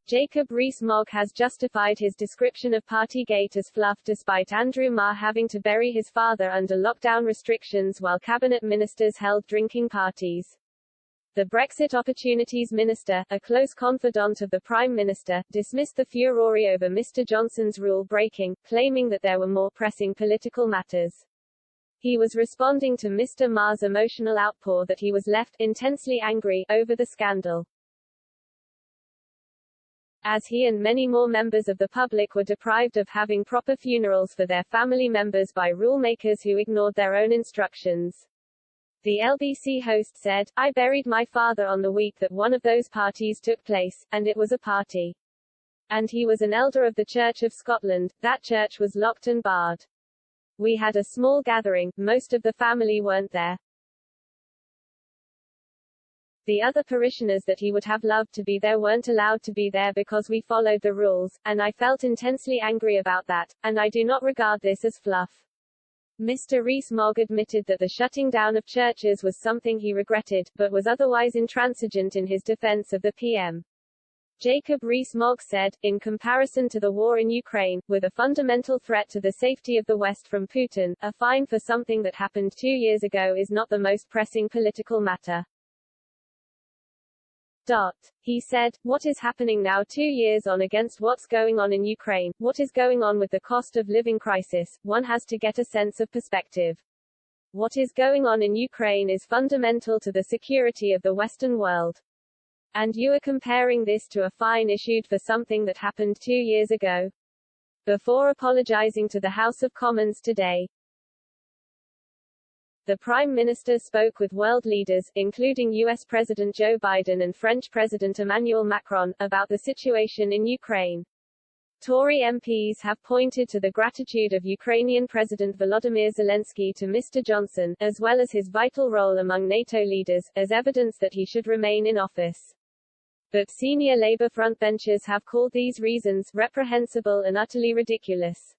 Jacob Rees-Mogg has justified his description of Partygate as fluff despite Andrew Marr having to bury his father under lockdown restrictions while cabinet ministers held drinking parties. The Brexit Opportunities Minister, a close confidant of the Prime Minister, dismissed the furore over Mr Johnson's rule-breaking, claiming that there were more pressing political matters. He was responding to Mr Marr's emotional outpour that he was left intensely angry over the scandal, as he and many more members of the public were deprived of having proper funerals for their family members by rule-makers who ignored their own instructions. The LBC host said, "I buried my father on the week that one of those parties took place, and it was a party. And he was an elder of the Church of Scotland. That church was locked and barred. We had a small gathering, most of the family weren't there. The other parishioners that he would have loved to be there weren't allowed to be there because we followed the rules, and I felt intensely angry about that, and I do not regard this as fluff." Mr Rees-Mogg admitted that the shutting down of churches was something he regretted, but was otherwise intransigent in his defense of the PM. Jacob Rees-Mogg said, "In comparison to the war in Ukraine, with a fundamental threat to the safety of the West from Putin, a fine for something that happened 2 years ago is not the most pressing political matter." He said, "What is happening now 2 years on against what's going on in Ukraine, what is going on with the cost of living crisis, one has to get a sense of perspective. What is going on in Ukraine is fundamental to the security of the Western world. And you are comparing this to a fine issued for something that happened 2 years ago?" Before apologizing to the House of Commons today, the Prime Minister spoke with world leaders, including US President Joe Biden and French President Emmanuel Macron, about the situation in Ukraine. Tory MPs have pointed to the gratitude of Ukrainian President Volodymyr Zelensky to Mr Johnson, as well as his vital role among NATO leaders, as evidence that he should remain in office. But senior Labour frontbenchers have called these reasons reprehensible and utterly ridiculous.